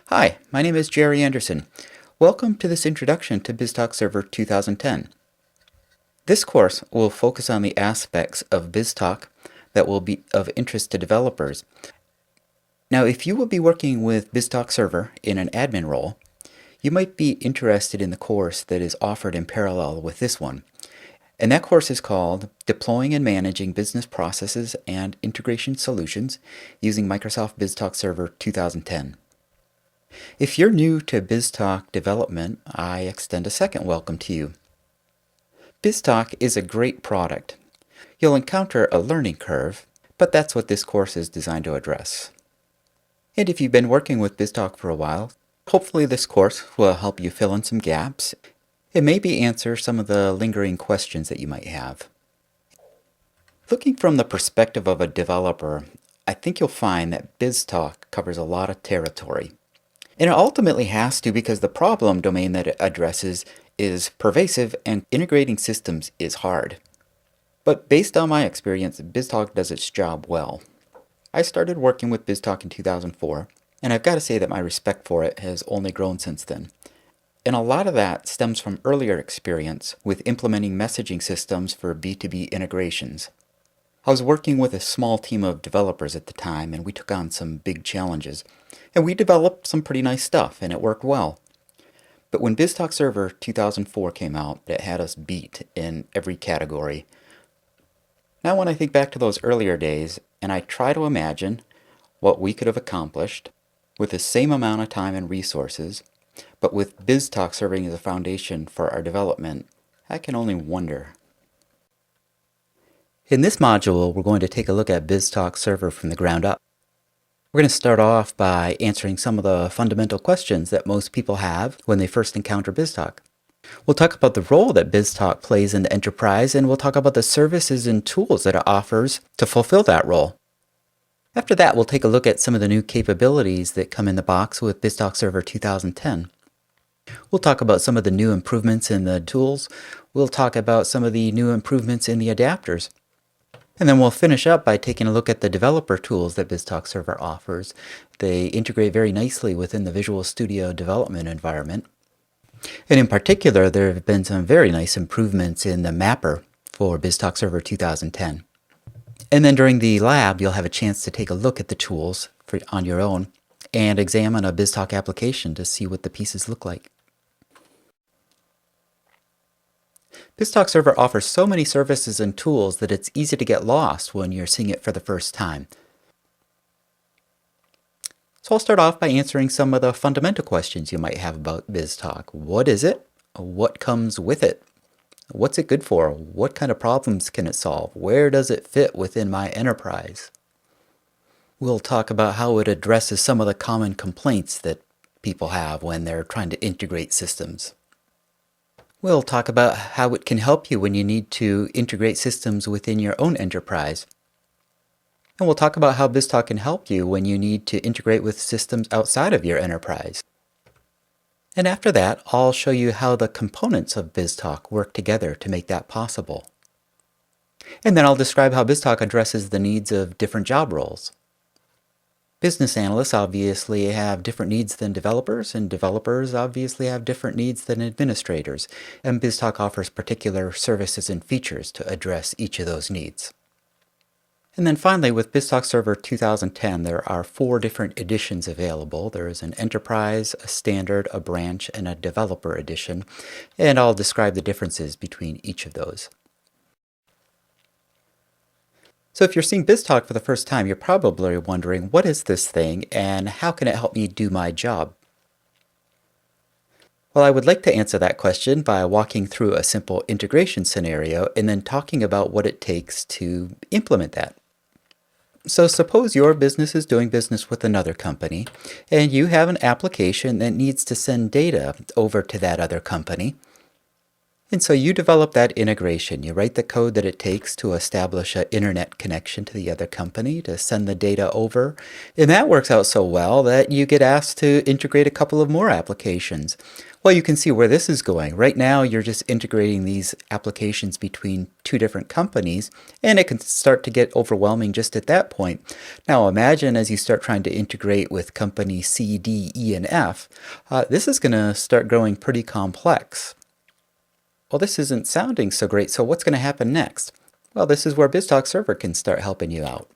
Hi, my name is Jerry Anderson. Welcome to this introduction to BizTalk Server 2010. This course will focus on the aspects of BizTalk that will be of interest to developers. Now, if you will be working with BizTalk Server in an admin role, you might be interested in the course that is offered in parallel with this one. And that course is called Deploying and Managing Business Processes and Integration Solutions using Microsoft BizTalk Server 2010. If you're new to BizTalk development, I extend a second welcome to you. BizTalk is a great product. You'll encounter a learning curve, but that's what this course is designed to address. And if you've been working with BizTalk for a while, hopefully this course will help you fill in some gaps and maybe answer some of the lingering questions that you might have. Looking from the perspective of a developer, I think you'll find that BizTalk covers a lot of territory. And it ultimately has to because the problem domain that it addresses is pervasive and integrating systems is hard. But based on my experience, BizTalk does its job well. I started working with BizTalk in 2004, and I've got to say that my respect for it has only grown since then. And a lot of that stems from earlier experience with implementing messaging systems for B2B integrations. I was working with a small team of developers at the time, and we took on some big challenges. And we developed some pretty nice stuff, and it worked well. But when BizTalk Server 2004 came out, it had us beat in every category. Now when I think back to those earlier days, and I try to imagine what we could have accomplished with the same amount of time and resources, but with BizTalk serving as a foundation for our development, I can only wonder. In this module, we're going to take a look at BizTalk Server from the ground up. We're going to start off by answering some of the fundamental questions that most people have when they first encounter BizTalk. We'll talk about the role that BizTalk plays in the enterprise, and we'll talk about the services and tools that it offers to fulfill that role. After that, we'll take a look at some of the new capabilities that come in the box with BizTalk Server 2010. We'll talk about some of the new improvements in the tools. We'll talk about some of the new improvements in the adapters. And then we'll finish up by taking a look at the developer tools that BizTalk Server offers. They integrate very nicely within the Visual Studio development environment. And in particular, there have been some very nice improvements in the mapper for BizTalk Server 2010. And then during the lab, you'll have a chance to take a look at the tools on your own and examine a BizTalk application to see what the pieces look like. BizTalk Server offers so many services and tools that it's easy to get lost when you're seeing it for the first time. So I'll start off by answering some of the fundamental questions you might have about BizTalk. What is it? What comes with it? What's it good for? What kind of problems can it solve? Where does it fit within my enterprise? We'll talk about how it addresses some of the common complaints that people have when they're trying to integrate systems. We'll talk about how it can help you when you need to integrate systems within your own enterprise. And we'll talk about how BizTalk can help you when you need to integrate with systems outside of your enterprise. And after that, I'll show you how the components of BizTalk work together to make that possible. And then I'll describe how BizTalk addresses the needs of different job roles. Business analysts obviously have different needs than developers, and developers obviously have different needs than administrators, and BizTalk offers particular services and features to address each of those needs. And then finally, with BizTalk Server 2010, there are 4 different editions available. There is an Enterprise, a Standard, a Branch, and a Developer edition, and I'll describe the differences between each of those. So if you're seeing BizTalk for the first time, you're probably wondering, what is this thing and how can it help me do my job? Well, I would like to answer that question by walking through a simple integration scenario and then talking about what it takes to implement that. So suppose your business is doing business with another company and you have an application that needs to send data over to that other company. And so you develop that integration. You write the code that it takes to establish an internet connection to the other company to send the data over. And that works out so well that you get asked to integrate a couple of more applications. Well, you can see where this is going. Right now, you're just integrating these applications between two different companies, and it can start to get overwhelming just at that point. Now, imagine as you start trying to integrate with company C, D, E, and F, this is going to start growing pretty complex. Well, this isn't sounding so great, so what's going to happen next? Well, this is where BizTalk Server can start helping you out.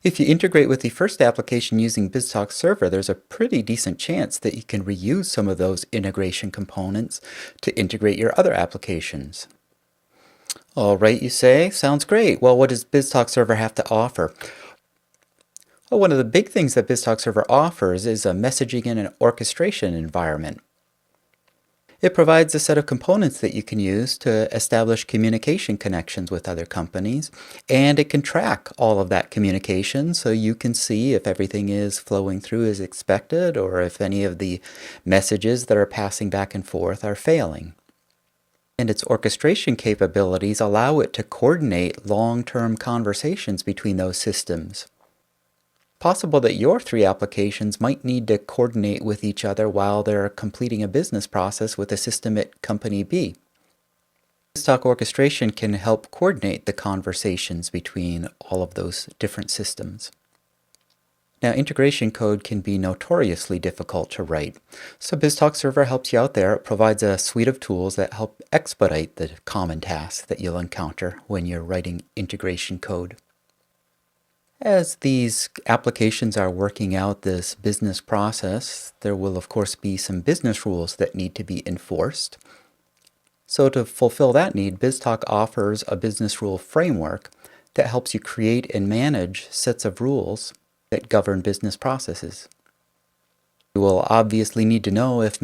If you integrate with the first application using BizTalk Server, there's a pretty decent chance that you can reuse some of those integration components to integrate your other applications. All right, you say, sounds great. Well, what does BizTalk Server have to offer? Well, one of the big things that BizTalk Server offers is a messaging and an orchestration environment. It provides a set of components that you can use to establish communication connections with other companies, and it can track all of that communication so you can see if everything is flowing through as expected or if any of the messages that are passing back and forth are failing. And its orchestration capabilities allow it to coordinate long-term conversations between those systems. Possible that your three applications might need to coordinate with each other while they're completing a business process with a system at company B. BizTalk orchestration can help coordinate the conversations between all of those different systems. Now, integration code can be notoriously difficult to write, so BizTalk Server helps you out there. It provides a suite of tools that help expedite the common tasks that you'll encounter when you're writing integration code. As these applications are working out this business process, there will of course be some business rules that need to be enforced. So to fulfill that need, BizTalk offers a business rule framework that helps you create and manage sets of rules that govern business processes. You will obviously need to know if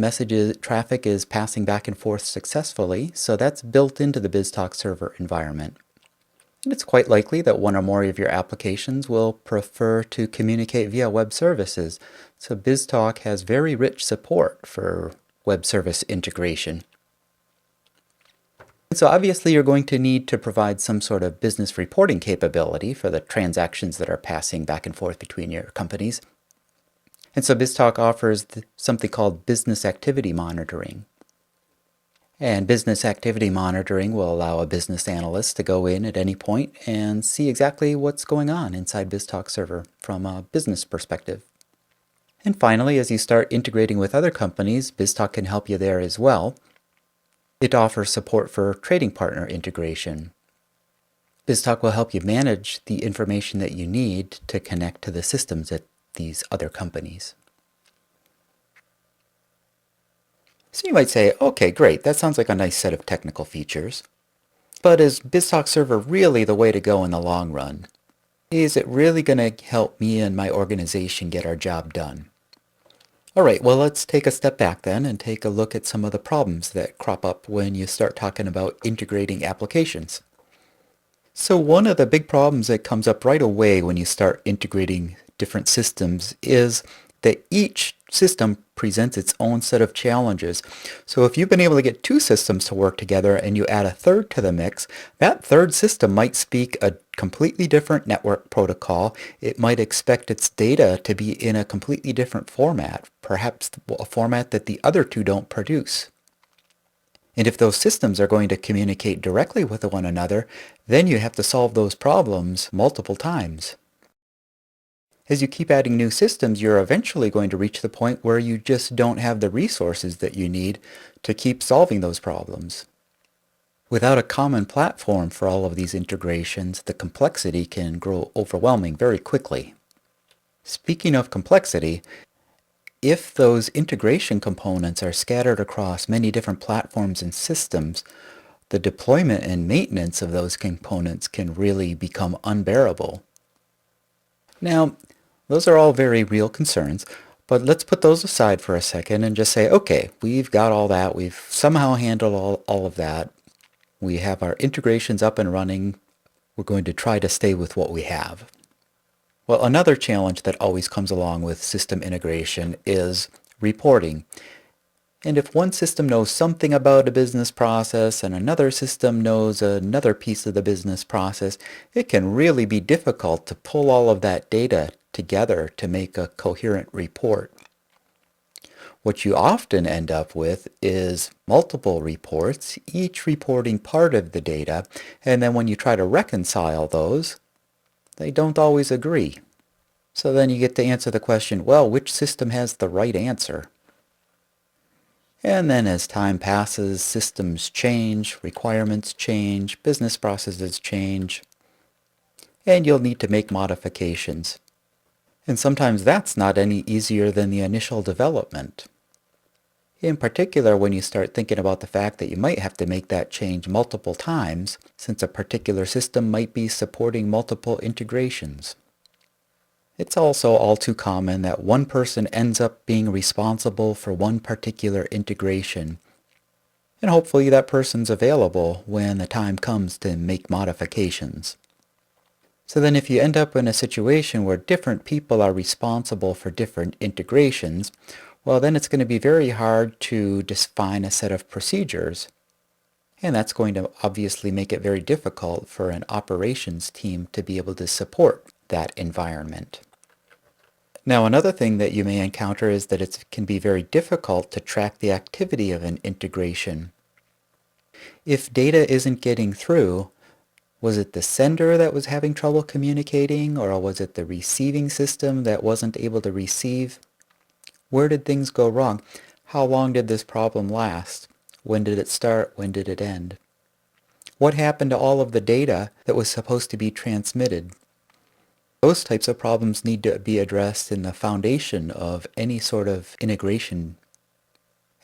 traffic is passing back and forth successfully, so that's built into the BizTalk Server environment. And it's quite likely that one or more of your applications will prefer to communicate via web services, so BizTalk has very rich support for web service integration. So obviously you're going to need to provide some sort of business reporting capability for the transactions that are passing back and forth between your companies. And so BizTalk offers something called business activity monitoring. And business activity monitoring will allow a business analyst to go in at any point and see exactly what's going on inside BizTalk Server from a business perspective. And finally, as you start integrating with other companies, BizTalk can help you there as well. It offers support for trading partner integration. BizTalk will help you manage the information that you need to connect to the systems at these other companies. So you might say, okay, great, that sounds like a nice set of technical features. But is BizTalk Server really the way to go in the long run? Is it really going to help me and my organization get our job done? All right, well, let's take a step back then and take a look at some of the problems that crop up when you start talking about integrating applications. So one of the big problems that comes up right away when you start integrating different systems is that each system presents its own set of challenges. So if you've been able to get two systems to work together and you add a third to the mix, that third system might speak a completely different network protocol. It might expect its data to be in a completely different format, perhaps a format that the other two don't produce. And if those systems are going to communicate directly with one another, then you have to solve those problems multiple times. As you keep adding new systems, you're eventually going to reach the point where you just don't have the resources that you need to keep solving those problems. Without a common platform for all of these integrations, the complexity can grow overwhelming very quickly. Speaking of complexity, if those integration components are scattered across many different platforms and systems, the deployment and maintenance of those components can really become unbearable. Now, those are all very real concerns, but let's put those aside for a second and just say, okay, we've got all that. We've somehow handled all of that. We have our integrations up and running. We're going to try to stay with what we have. Well, another challenge that always comes along with system integration is reporting. And if one system knows something about a business process and another system knows another piece of the business process, it can really be difficult to pull all of that data together to make a coherent report. What you often end up with is multiple reports, each reporting part of the data, and then when you try to reconcile those, they don't always agree. So then you get to answer the question, well, which system has the right answer? And then as time passes, systems change, requirements change, business processes change, and you'll need to make modifications. And sometimes that's not any easier than the initial development. In particular, when you start thinking about the fact that you might have to make that change multiple times, since a particular system might be supporting multiple integrations. It's also all too common that one person ends up being responsible for one particular integration, and hopefully that person's available when the time comes to make modifications. So then if you end up in a situation where different people are responsible for different integrations, well, then it's going to be very hard to define a set of procedures. And that's going to obviously make it very difficult for an operations team to be able to support that environment. Now, another thing that you may encounter is that it can be very difficult to track the activity of an integration. If data isn't getting through, was it the sender that was having trouble communicating, or was it the receiving system that wasn't able to receive? Where did things go wrong? How long did this problem last? When did it start? When did it end? What happened to all of the data that was supposed to be transmitted? Those types of problems need to be addressed in the foundation of any sort of integration.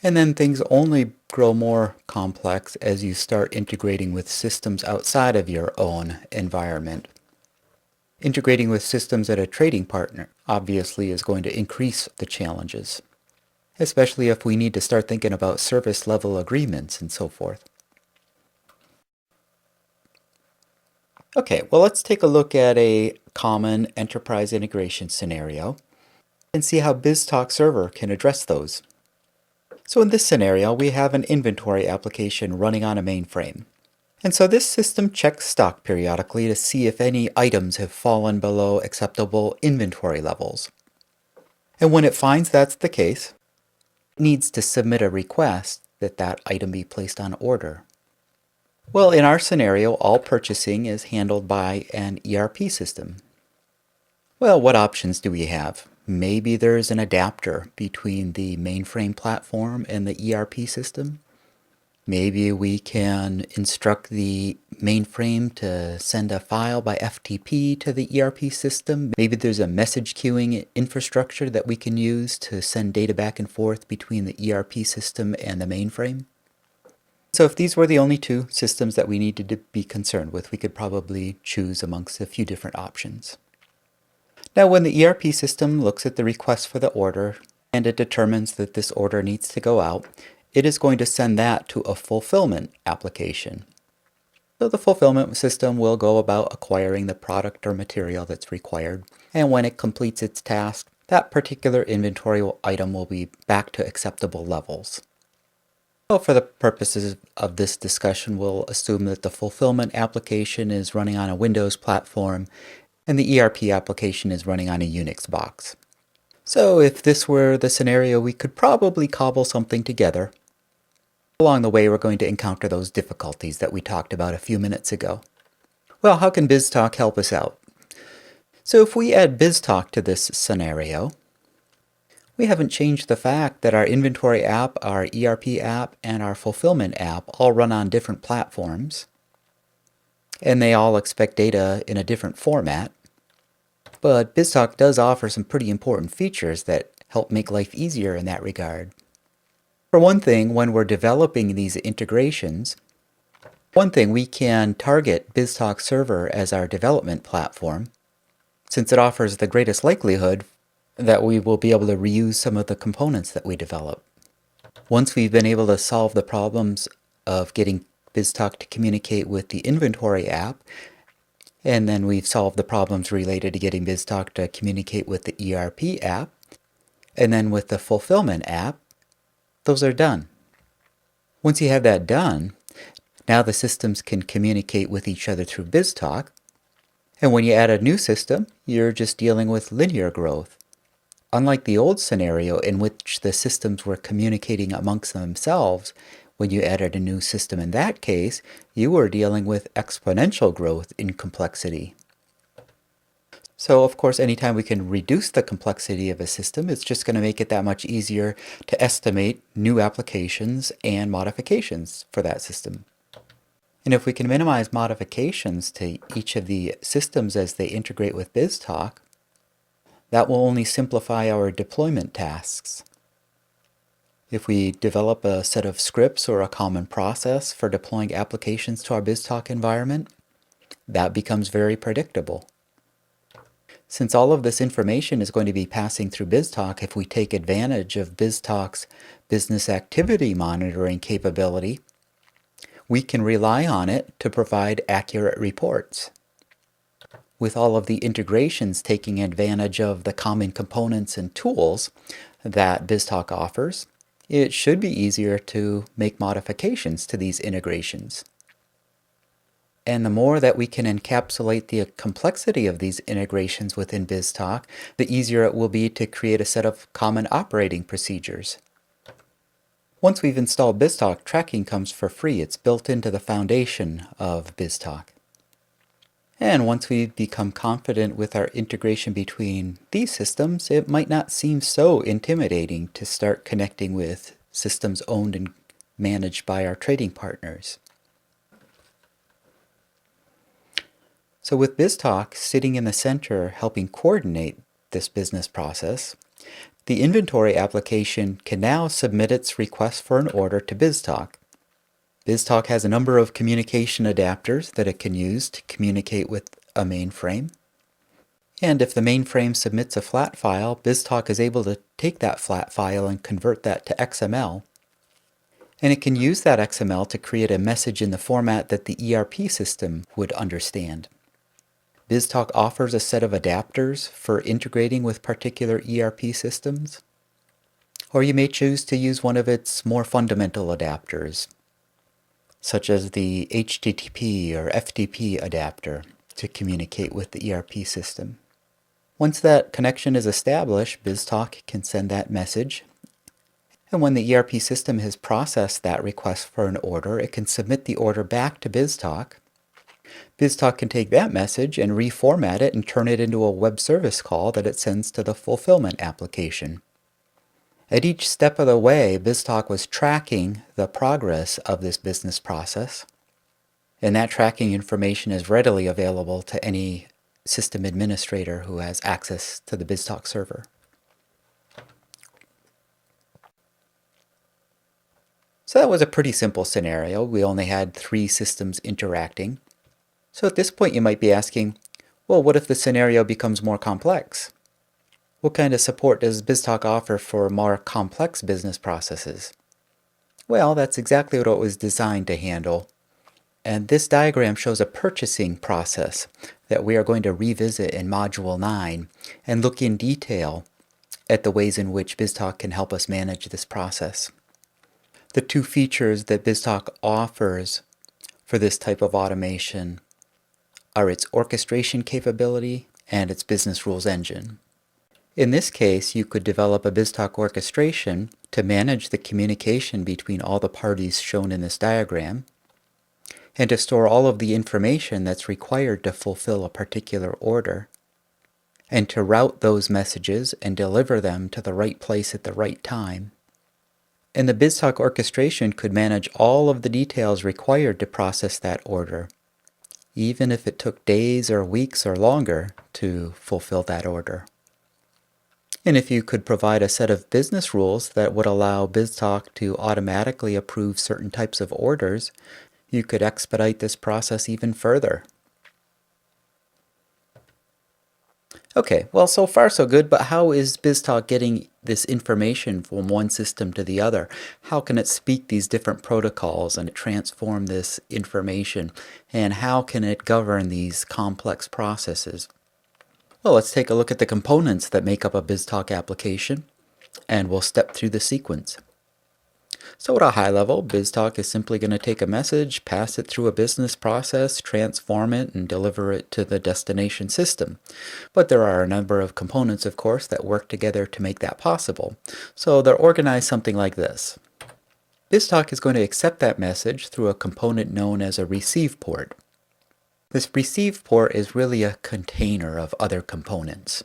And then things only grow more complex as you start integrating with systems outside of your own environment. Integrating with systems at a trading partner obviously is going to increase the challenges, especially if we need to start thinking about service level agreements and so forth. Okay, well, let's take a look at a common enterprise integration scenario and see how BizTalk Server can address those. So in this scenario, we have an inventory application running on a mainframe. And so this system checks stock periodically to see if any items have fallen below acceptable inventory levels. And when it finds that's the case, it needs to submit a request that that item be placed on order. Well, in our scenario, all purchasing is handled by an ERP system. Well, what options do we have? Maybe there's an adapter between the mainframe platform and the ERP system. Maybe we can instruct the mainframe to send a file by FTP to the ERP system. Maybe there's a message queuing infrastructure that we can use to send data back and forth between the ERP system and the mainframe. So if these were the only two systems that we needed to be concerned with, we could probably choose amongst a few different options. Now, when the ERP system looks at the request for the order and it determines that this order needs to go out, it is going to send that to a fulfillment application. So the fulfillment system will go about acquiring the product or material that's required, and when it completes its task, that particular inventory item will be back to acceptable levels. So for the purposes of this discussion, we'll assume that the fulfillment application is running on a Windows platform and the ERP application is running on a Unix box. So if this were the scenario, we could probably cobble something together. Along the way, we're going to encounter those difficulties that we talked about a few minutes ago. Well, how can BizTalk help us out? So if we add BizTalk to this scenario, we haven't changed the fact that our inventory app, our ERP app, and our fulfillment app all run on different platforms, and they all expect data in a different format. But BizTalk does offer some pretty important features that help make life easier in that regard. For one thing, when we're developing these integrations, we can target BizTalk Server as our development platform, since it offers the greatest likelihood that we will be able to reuse some of the components that we develop. Once we've been able to solve the problems of getting BizTalk to communicate with the inventory app, and then we've solved the problems related to getting BizTalk to communicate with the ERP app, and then with the fulfillment app, those are done. Once you have that done, now the systems can communicate with each other through BizTalk. And when you add a new system, you're just dealing with linear growth. Unlike the old scenario in which the systems were communicating amongst themselves, when you added a new system in that case, you were dealing with exponential growth in complexity. So of course, anytime we can reduce the complexity of a system, it's just going to make it that much easier to estimate new applications and modifications for that system. And if we can minimize modifications to each of the systems as they integrate with BizTalk, that will only simplify our deployment tasks. If we develop a set of scripts or a common process for deploying applications to our BizTalk environment, that becomes very predictable. Since all of this information is going to be passing through BizTalk, if we take advantage of BizTalk's business activity monitoring capability, we can rely on it to provide accurate reports. With all of the integrations taking advantage of the common components and tools that BizTalk offers, it should be easier to make modifications to these integrations. And the more that we can encapsulate the complexity of these integrations within BizTalk, the easier it will be to create a set of common operating procedures. Once we've installed BizTalk, tracking comes for free. It's built into the foundation of BizTalk. And once we become confident with our integration between these systems, it might not seem so intimidating to start connecting with systems owned and managed by our trading partners. So with BizTalk sitting in the center helping coordinate this business process, the inventory application can now submit its request for an order to BizTalk. BizTalk has a number of communication adapters that it can use to communicate with a mainframe. And if the mainframe submits a flat file, BizTalk is able to take that flat file and convert that to XML. And it can use that XML to create a message in the format that the ERP system would understand. BizTalk offers a set of adapters for integrating with particular ERP systems, or you may choose to use one of its more fundamental adapters, such as the HTTP or FTP adapter to communicate with the ERP system. Once that connection is established, BizTalk can send that message, and when the ERP system has processed that request for an order, it can submit the order back to BizTalk. BizTalk can take that message and reformat it and turn it into a web service call that it sends to the fulfillment application. At each step of the way, BizTalk was tracking the progress of this business process, and that tracking information is readily available to any system administrator who has access to the BizTalk server. So that was a pretty simple scenario. We only had 3 systems interacting. So at this point you might be asking, well, what if the scenario becomes more complex? What kind of support does BizTalk offer for more complex business processes? Well, that's exactly what it was designed to handle. And this diagram shows a purchasing process that we are going to revisit in Module 9 and look in detail at the ways in which BizTalk can help us manage this process. The 2 features that BizTalk offers for this type of automation are its orchestration capability and its business rules engine. In this case, you could develop a BizTalk orchestration to manage the communication between all the parties shown in this diagram, and to store all of the information that's required to fulfill a particular order, and to route those messages and deliver them to the right place at the right time. And the BizTalk orchestration could manage all of the details required to process that order, even if it took days or weeks or longer to fulfill that order. And if you could provide a set of business rules that would allow BizTalk to automatically approve certain types of orders, you could expedite this process even further. Okay, well, so far so good, but how is BizTalk getting this information from one system to the other? How can it speak these different protocols and transform this information? And how can it govern these complex processes? Well, let's take a look at the components that make up a BizTalk application, and we'll step through the sequence. So at a high level, BizTalk is simply going to take a message, pass it through a business process, transform it, and deliver it to the destination system. But there are a number of components, of course, that work together to make that possible. So they're organized something like this. BizTalk is going to accept that message through a component known as a receive port. This receive port is really a container of other components.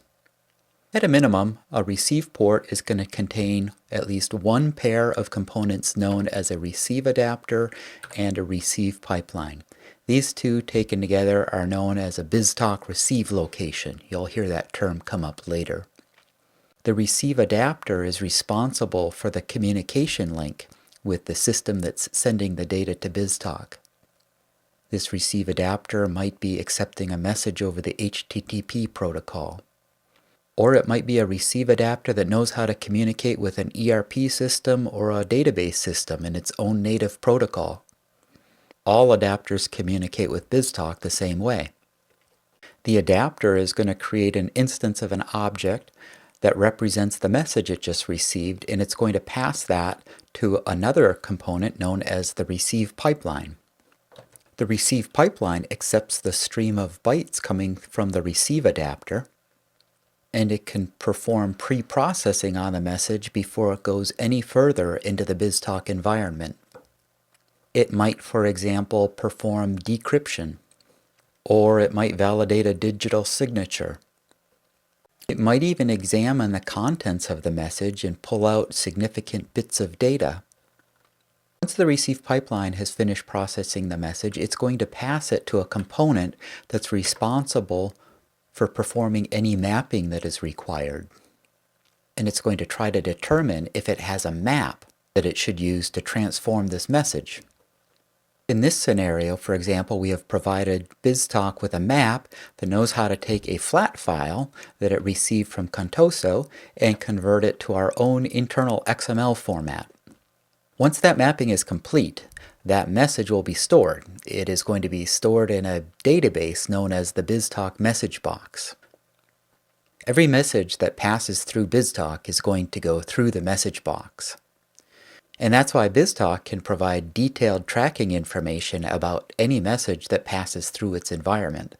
At a minimum, a receive port is going to contain at least one pair of components known as a receive adapter and a receive pipeline. These two taken together are known as a BizTalk receive location. You'll hear that term come up later. The receive adapter is responsible for the communication link with the system that's sending the data to BizTalk. This receive adapter might be accepting a message over the HTTP protocol. Or it might be a receive adapter that knows how to communicate with an ERP system or a database system in its own native protocol. All adapters communicate with BizTalk the same way. The adapter is going to create an instance of an object that represents the message it just received, and it's going to pass that to another component known as the receive pipeline. The receive pipeline accepts the stream of bytes coming from the receive adapter, and it can perform pre-processing on the message before it goes any further into the BizTalk environment. It might, for example, perform decryption, or it might validate a digital signature. It might even examine the contents of the message and pull out significant bits of data. Once the receive pipeline has finished processing the message, it's going to pass it to a component that's responsible for performing any mapping that is required. And it's going to try to determine if it has a map that it should use to transform this message. In this scenario, for example, we have provided BizTalk with a map that knows how to take a flat file that it received from Contoso and convert it to our own internal XML format. Once that mapping is complete, that message will be stored. It is going to be stored in a database known as the BizTalk message box. Every message that passes through BizTalk is going to go through the message box. And that's why BizTalk can provide detailed tracking information about any message that passes through its environment.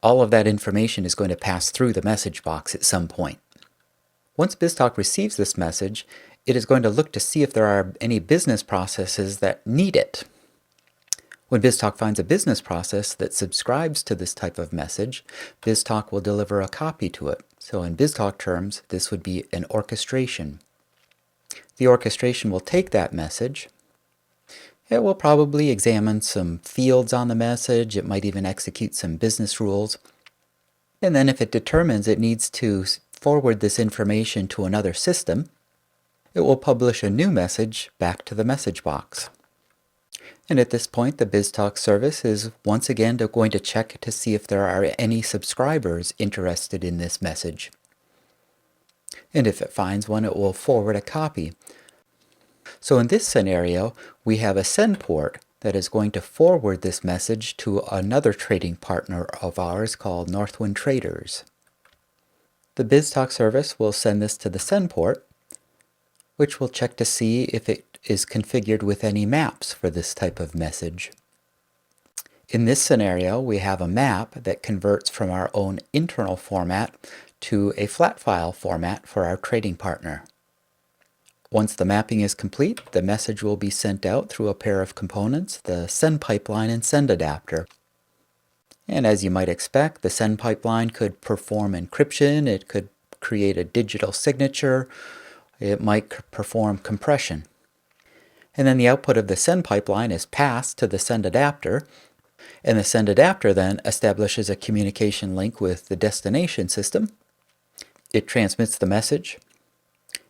All of that information is going to pass through the message box at some point. Once BizTalk receives this message, it is going to look to see if there are any business processes that need it. When BizTalk finds a business process that subscribes to this type of message, BizTalk will deliver a copy to it. So in BizTalk terms, this would be an orchestration. The orchestration will take that message. It will probably examine some fields on the message. It might even execute some business rules. And then if it determines it needs to forward this information to another system, it will publish a new message back to the message box. And at this point, the BizTalk service is once again going to check to see if there are any subscribers interested in this message. And if it finds one, it will forward a copy. So in this scenario, we have a send port that is going to forward this message to another trading partner of ours called Northwind Traders. The BizTalk service will send this to the send port, which will check to see if it is configured with any maps for this type of message. In this scenario, we have a map that converts from our own internal format to a flat file format for our trading partner. Once the mapping is complete, the message will be sent out through a pair of components, the send pipeline and send adapter. And as you might expect, the send pipeline could perform encryption, it could create a digital signature, it might perform compression. And then the output of the send pipeline is passed to the send adapter, and the send adapter then establishes a communication link with the destination system. It transmits the message,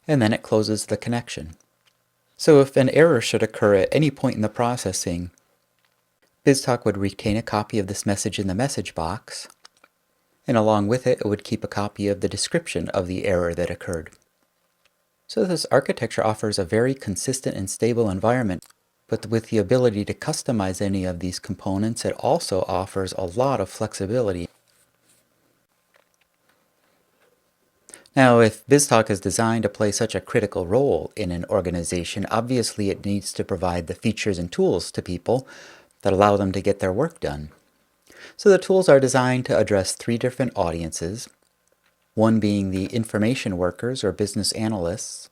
and then it closes the connection. So if an error should occur at any point in the processing, BizTalk would retain a copy of this message in the message box, and along with it, it would keep a copy of the description of the error that occurred. So this architecture offers a very consistent and stable environment, but with the ability to customize any of these components, it also offers a lot of flexibility. Now, if BizTalk is designed to play such a critical role in an organization, obviously it needs to provide the features and tools to people that allow them to get their work done. So the tools are designed to address three different audiences, one being the information workers or business analysts.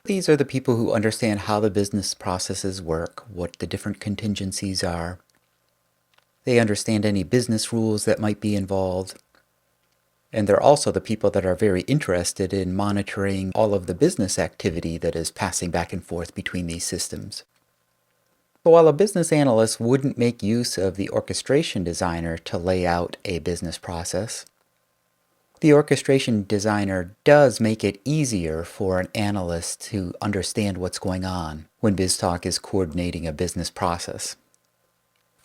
These are the people who understand how the business processes work, what the different contingencies are. They understand any business rules that might be involved. And they're also the people that are very interested in monitoring all of the business activity that is passing back and forth between these systems. So while a business analyst wouldn't make use of the orchestration designer to lay out a business process, the orchestration designer does make it easier for an analyst to understand what's going on when BizTalk is coordinating a business process.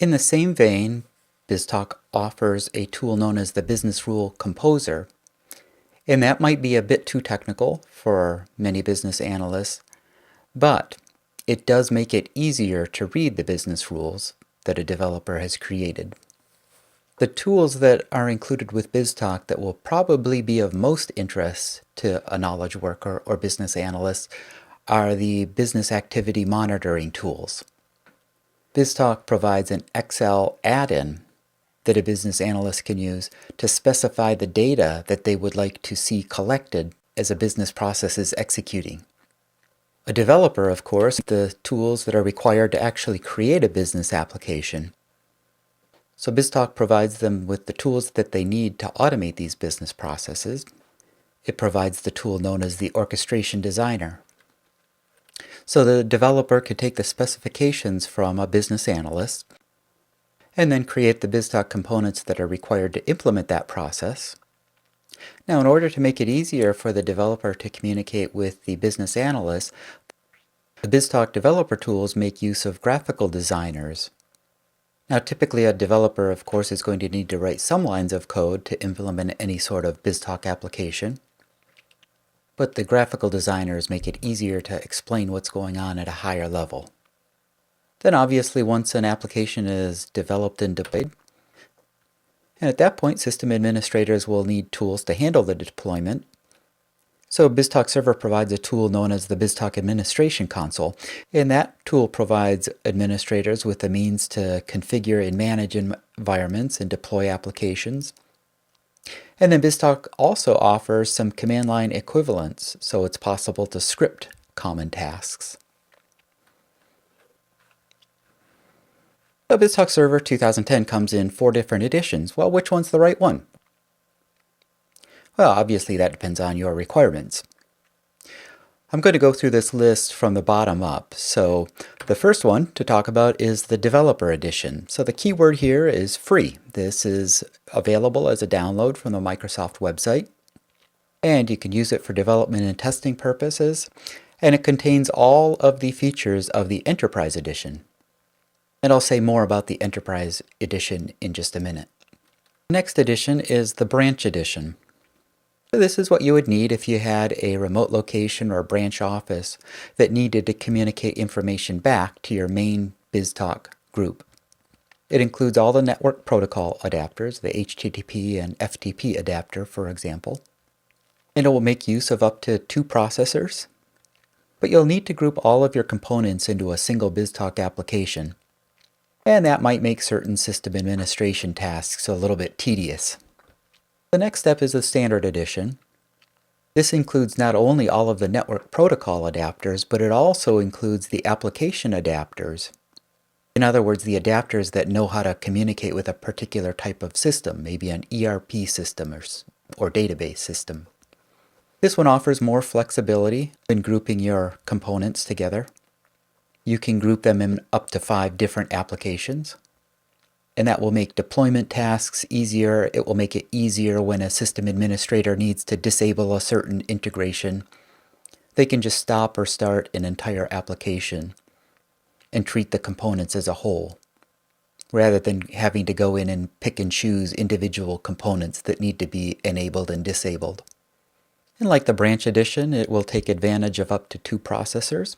In the same vein, BizTalk offers a tool known as the Business Rule Composer, and that might be a bit too technical for many business analysts, but it does make it easier to read the business rules that a developer has created. The tools that are included with BizTalk that will probably be of most interest to a knowledge worker or business analyst are the business activity monitoring tools. BizTalk provides an Excel add-in that a business analyst can use to specify the data that they would like to see collected as a business process is executing. A developer, of course, the tools that are required to actually create a business application. So BizTalk provides them with the tools that they need to automate these business processes. It provides the tool known as the orchestration designer. So the developer could take the specifications from a business analyst and then create the BizTalk components that are required to implement that process. Now, in order to make it easier for the developer to communicate with the business analyst, the BizTalk developer tools make use of graphical designers. Now, typically a developer, of course, is going to need to write some lines of code to implement any sort of BizTalk application. But the graphical designers make it easier to explain what's going on at a higher level. Then obviously once an application is developed and deployed, and at that point system administrators will need tools to handle the deployment. So BizTalk Server provides a tool known as the BizTalk Administration Console, and that tool provides administrators with the means to configure and manage environments and deploy applications. And then BizTalk also offers some command line equivalents, so it's possible to script common tasks. So BizTalk Server 2010 comes in 4 different editions. Well, which one's the right one? Well, obviously that depends on your requirements. I'm going to go through this list from the bottom up. So the first one to talk about is the Developer Edition. So the keyword here is free. This is available as a download from the Microsoft website, and you can use it for development and testing purposes, and it contains all of the features of the Enterprise Edition. And I'll say more about the Enterprise Edition in just a minute. The next edition is the Branch Edition. So this is what you would need if you had a remote location or a branch office that needed to communicate information back to your main BizTalk group. It includes all the network protocol adapters, the HTTP and FTP adapter, for example. And it will make use of up to 2 processors. But you'll need to group all of your components into a single BizTalk application. And that might make certain system administration tasks a little bit tedious. The next step is the Standard Edition. This includes not only all of the network protocol adapters, but it also includes the application adapters. In other words, the adapters that know how to communicate with a particular type of system, maybe an ERP system or database system. This one offers more flexibility in grouping your components together. You can group them in up to 5 different applications. And that will make deployment tasks easier. It will make it easier when a system administrator needs to disable a certain integration. They can just stop or start an entire application and treat the components as a whole, rather than having to go in and pick and choose individual components that need to be enabled and disabled. And like the Branch Edition, it will take advantage of up to 2 processors.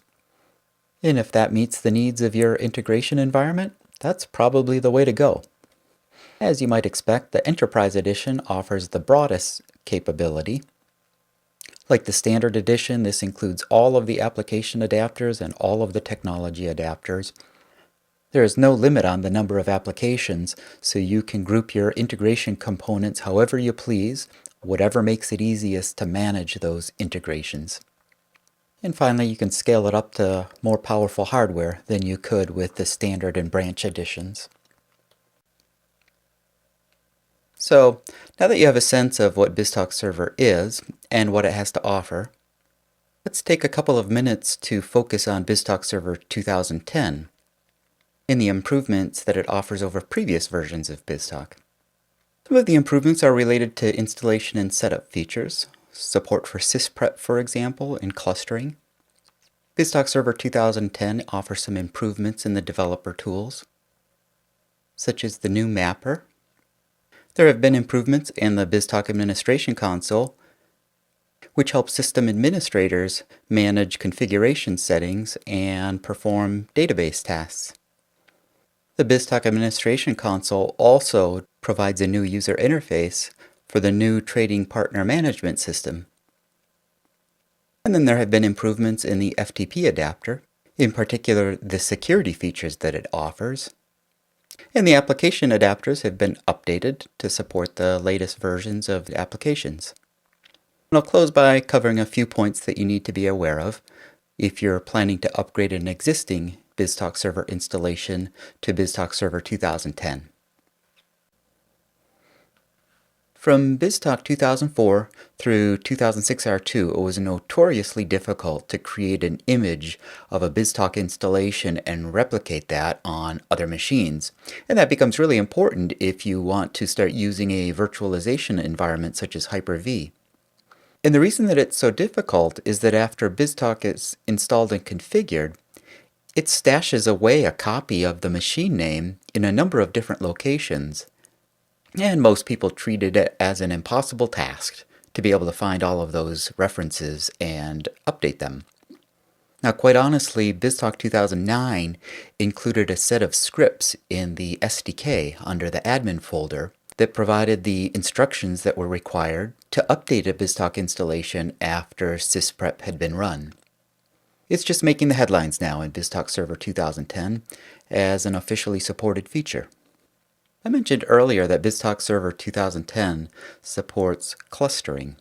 And if that meets the needs of your integration environment, that's probably the way to go. As you might expect, the Enterprise Edition offers the broadest capability. Like the standard edition, this includes all of the application adapters and all of the technology adapters. There is no limit on the number of applications, so you can group your integration components however you please, whatever makes it easiest to manage those integrations. And finally, you can scale it up to more powerful hardware than you could with the standard and branch editions. So, now that you have a sense of what BizTalk Server is and what it has to offer, let's take a couple of minutes to focus on BizTalk Server 2010 and the improvements that it offers over previous versions of BizTalk. Some of the improvements are related to installation and setup features, support for sysprep, for example, and clustering. BizTalk Server 2010 offers some improvements in the developer tools, such as the new mapper. There have been improvements in the BizTalk Administration Console, which helps system administrators manage configuration settings and perform database tasks. The BizTalk Administration Console also provides a new user interface for the new Trading Partner Management System. And then there have been improvements in the FTP adapter, in particular the security features that it offers. And the application adapters have been updated to support the latest versions of the applications. And I'll close by covering a few points that you need to be aware of if you're planning to upgrade an existing BizTalk Server installation to BizTalk Server 2010. From BizTalk 2004 through 2006 R2, it was notoriously difficult to create an image of a BizTalk installation and replicate that on other machines. And that becomes really important if you want to start using a virtualization environment such as Hyper-V. And the reason that it's so difficult is that after BizTalk is installed and configured, it stashes away a copy of the machine name in a number of different locations. And most people treated it as an impossible task to be able to find all of those references and update them. Now, quite honestly, BizTalk 2009 included a set of scripts in the SDK under the admin folder that provided the instructions that were required to update a BizTalk installation after sysprep had been run. It's just making the headlines now in BizTalk Server 2010 as an officially supported feature. I mentioned earlier that BizTalk Server 2010 supports clustering.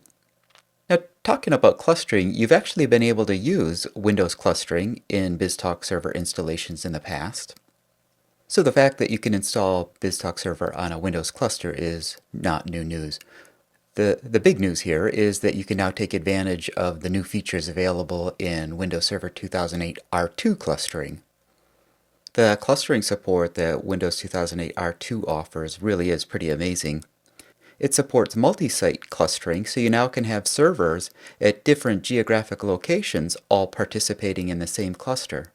Now, talking about clustering, you've actually been able to use Windows clustering in BizTalk Server installations in the past. So the fact that you can install BizTalk Server on a Windows cluster is not new news. The big news here is that you can now take advantage of the new features available in Windows Server 2008 R2 clustering. The clustering support that Windows 2008 R2 offers really is pretty amazing. It supports multi-site clustering, so you now can have servers at different geographic locations all participating in the same cluster.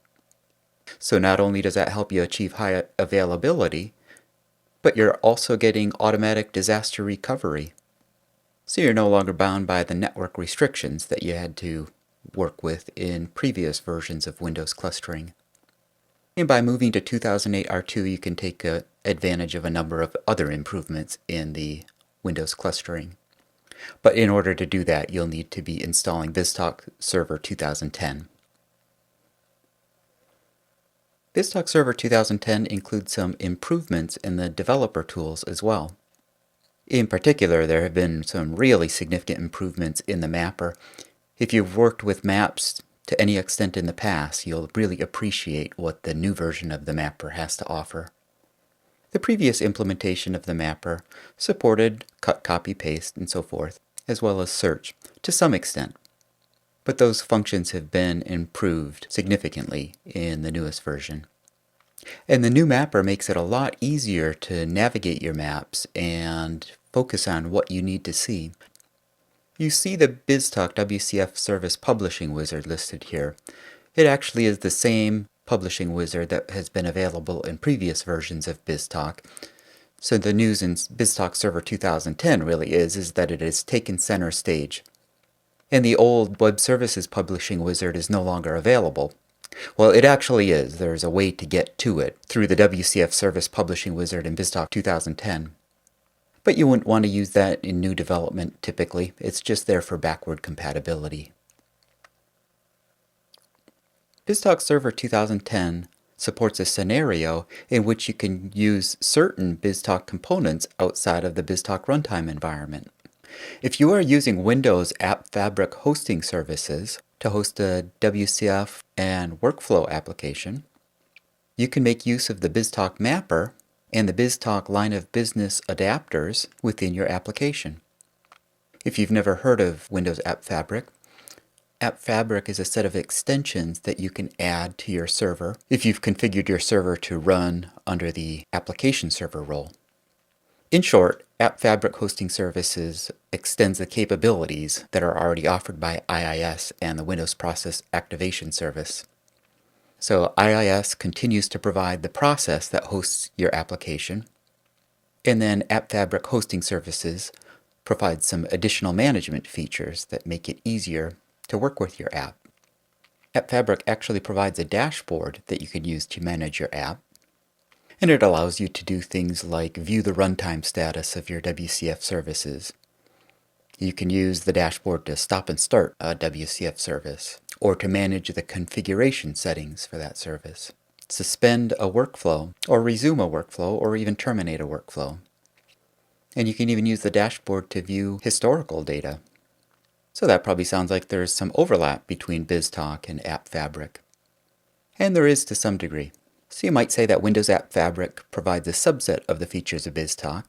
So not only does that help you achieve high availability, but you're also getting automatic disaster recovery. So you're no longer bound by the network restrictions that you had to work with in previous versions of Windows clustering. And by moving to 2008 R2, you can take advantage of a number of other improvements in the Windows clustering. But in order to do that, you'll need to be installing BizTalk Server 2010. BizTalk Server 2010 includes some improvements in the developer tools as well. In particular, there have been some really significant improvements in the mapper. If you've worked with maps to any extent in the past, you'll really appreciate what the new version of the mapper has to offer. The previous implementation of the mapper supported cut, copy, paste, and so forth, as well as search, to some extent. But those functions have been improved significantly in the newest version. And the new mapper makes it a lot easier to navigate your maps and focus on what you need to see. You see the BizTalk WCF Service Publishing Wizard listed here. It actually is the same publishing wizard that has been available in previous versions of BizTalk. So the news in BizTalk Server 2010 really is that it has taken center stage. And the old Web Services Publishing Wizard is no longer available. Well, it actually is. There's a way to get to it through the WCF Service Publishing Wizard in BizTalk 2010. But you wouldn't want to use that in new development typically. It's just there for backward compatibility. BizTalk Server 2010 supports a scenario in which you can use certain BizTalk components outside of the BizTalk runtime environment. If you are using Windows App Fabric hosting services to host a WCF and workflow application, you can make use of the BizTalk mapper and the BizTalk line of business adapters within your application. If you've never heard of Windows App Fabric is a set of extensions that you can add to your server if you've configured your server to run under the application server role. In short, App Fabric hosting services extends the capabilities that are already offered by IIS and the Windows Process Activation Service. So IIS continues to provide the process that hosts your application, and then App Fabric hosting services provides some additional management features that make it easier to work with your app. App Fabric actually provides a dashboard that you can use to manage your app, and it allows you to do things like view the runtime status of your WCF services. You can use the dashboard to stop and start a WCF service, or to manage the configuration settings for that service, suspend a workflow, or resume a workflow, or even terminate a workflow. And you can even use the dashboard to view historical data. So that probably sounds like there's some overlap between BizTalk and App Fabric. And there is to some degree. So you might say that Windows App Fabric provides a subset of the features of BizTalk,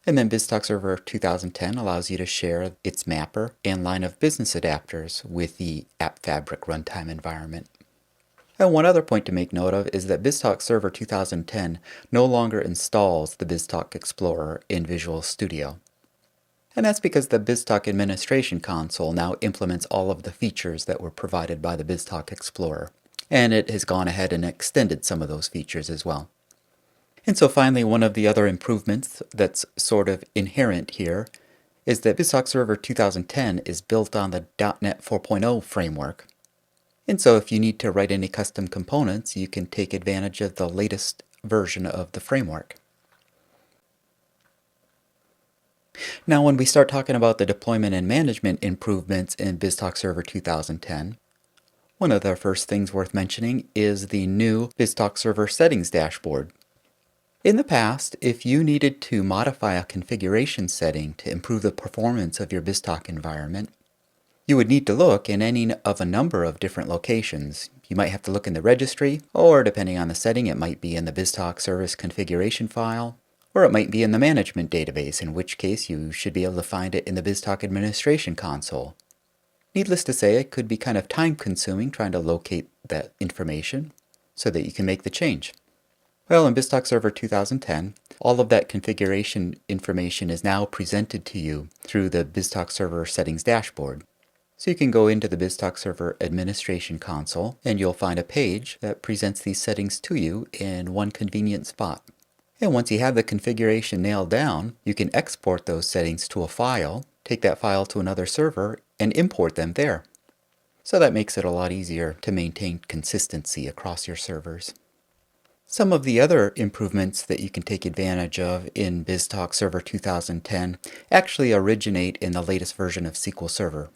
and then BizTalk Server 2010 allows you to share its mapper and line of business adapters with the App Fabric runtime environment. And one other point to make note of is that BizTalk Server 2010 no longer installs the BizTalk Explorer in Visual Studio. And that's because the BizTalk Administration Console now implements all of the features that were provided by the BizTalk Explorer. And it has gone ahead and extended some of those features as well. And so finally, one of the other improvements that's sort of inherent here is that BizTalk Server 2010 is built on the .NET 4.0 framework. And so if you need to write any custom components, you can take advantage of the latest version of the framework. Now, when we start talking about the deployment and management improvements in BizTalk Server 2010, one of the first things worth mentioning is the new BizTalk Server settings dashboard. In the past, if you needed to modify a configuration setting to improve the performance of your BizTalk environment, you would need to look in any of a number of different locations. You might have to look in the registry, or depending on the setting, it might be in the BizTalk service configuration file, or it might be in the management database, in which case you should be able to find it in the BizTalk Administration Console. Needless to say, it could be kind of time-consuming trying to locate that information so that you can make the change. Well, in BizTalk Server 2010, all of that configuration information is now presented to you through the BizTalk Server settings dashboard. So you can go into the BizTalk Server Administration Console and you'll find a page that presents these settings to you in one convenient spot. And once you have the configuration nailed down, you can export those settings to a file, take that file to another server, and import them there. So that makes it a lot easier to maintain consistency across your servers. Some of the other improvements that you can take advantage of in BizTalk Server 2010 actually originate in the latest version of SQL Server.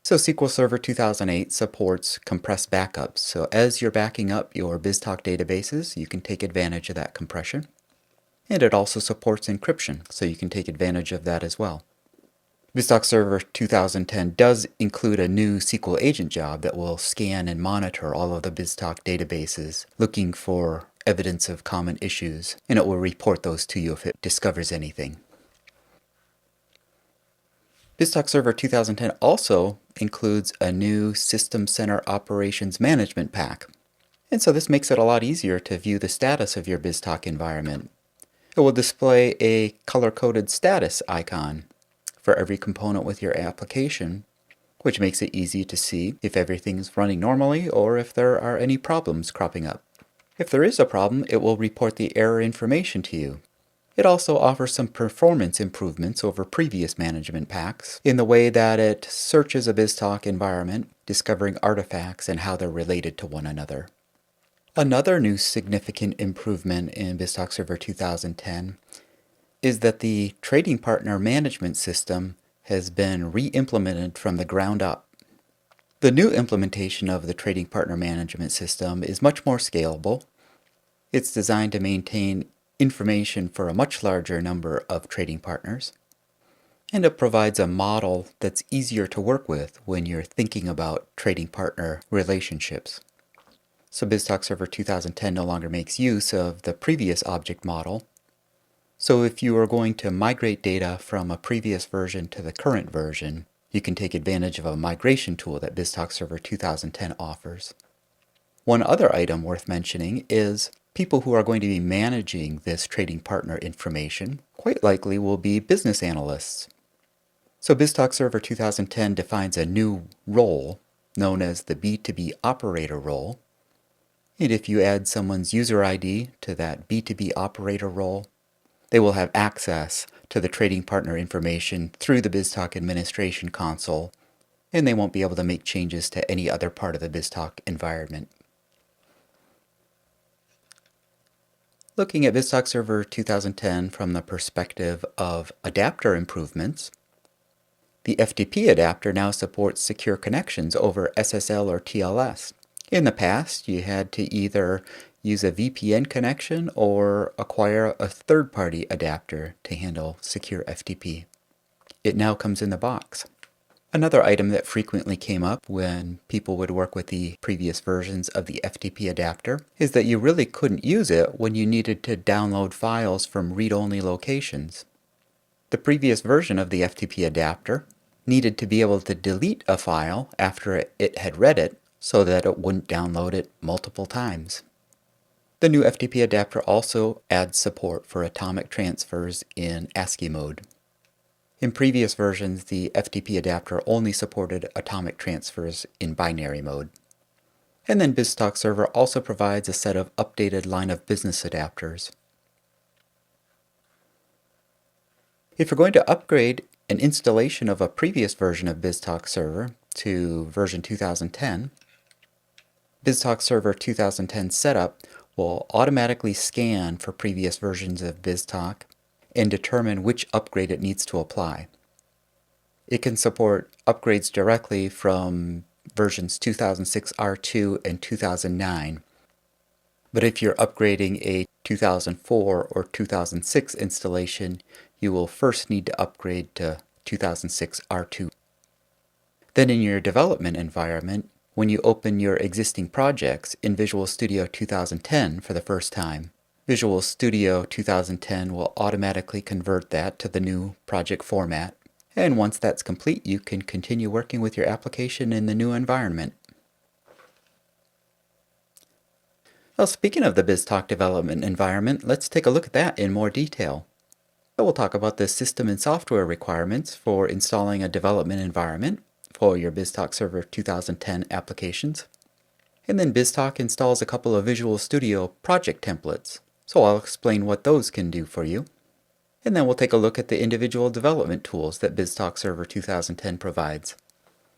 So SQL Server 2008 supports compressed backups. So as you're backing up your BizTalk databases, you can take advantage of that compression. And it also supports encryption, so you can take advantage of that as well. BizTalk Server 2010 does include a new SQL agent job that will scan and monitor all of the BizTalk databases, looking for evidence of common issues, and it will report those to you if it discovers anything. BizTalk Server 2010 also includes a new System Center Operations Management pack. And so this makes it a lot easier to view the status of your BizTalk environment. It will display a color-coded status icon for every component with your application, which makes it easy to see if everything is running normally or if there are any problems cropping up. If there is a problem, it will report the error information to you. It also offers some performance improvements over previous management packs in the way that it searches a BizTalk environment, discovering artifacts and how they're related to one another. Another new significant improvement in BizTalk Server 2010 is that the trading partner management system has been re-implemented from the ground up. The new implementation of the trading partner management system is much more scalable. It's designed to maintain information for a much larger number of trading partners, and it provides a model that's easier to work with when you're thinking about trading partner relationships. So BizTalk Server 2010 no longer makes use of the previous object model. So if you are going to migrate data from a previous version to the current version, you can take advantage of a migration tool that BizTalk Server 2010 offers. One other item worth mentioning is people who are going to be managing this trading partner information quite likely will be business analysts. So BizTalk Server 2010 defines a new role known as the B2B operator role. And if you add someone's user ID to that B2B operator role, they will have access to the trading partner information through the BizTalk administration console, and they won't be able to make changes to any other part of the BizTalk environment. Looking at BizTalk Server 2010 from the perspective of adapter improvements, the FTP adapter now supports secure connections over SSL or TLS. In the past, you had to either use a VPN connection or acquire a third-party adapter to handle secure FTP. It now comes in the box. Another item that frequently came up when people would work with the previous versions of the FTP adapter is that you really couldn't use it when you needed to download files from read-only locations. The previous version of the FTP adapter needed to be able to delete a file after it had read it so that it wouldn't download it multiple times. The new FTP adapter also adds support for atomic transfers in ASCII mode. In previous versions, the FTP adapter only supported atomic transfers in binary mode. And then BizTalk Server also provides a set of updated line of business adapters. If you're going to upgrade an installation of a previous version of BizTalk Server to version 2010, BizTalk Server 2010 setup will automatically scan for previous versions of BizTalk and determine which upgrade it needs to apply. It can support upgrades directly from versions 2006 R2 and 2009. But if you're upgrading a 2004 or 2006 installation, you will first need to upgrade to 2006 R2. Then in your development environment, when you open your existing projects in Visual Studio 2010 for the first time, Visual Studio 2010 will automatically convert that to the new project format. And once that's complete, you can continue working with your application in the new environment. Well, speaking of the BizTalk development environment, let's take a look at that in more detail. So we'll talk about the system and software requirements for installing a development environment for your BizTalk Server 2010 applications. And then BizTalk installs a couple of Visual Studio project templates, so I'll explain what those can do for you. And then we'll take a look at the individual development tools that BizTalk Server 2010 provides.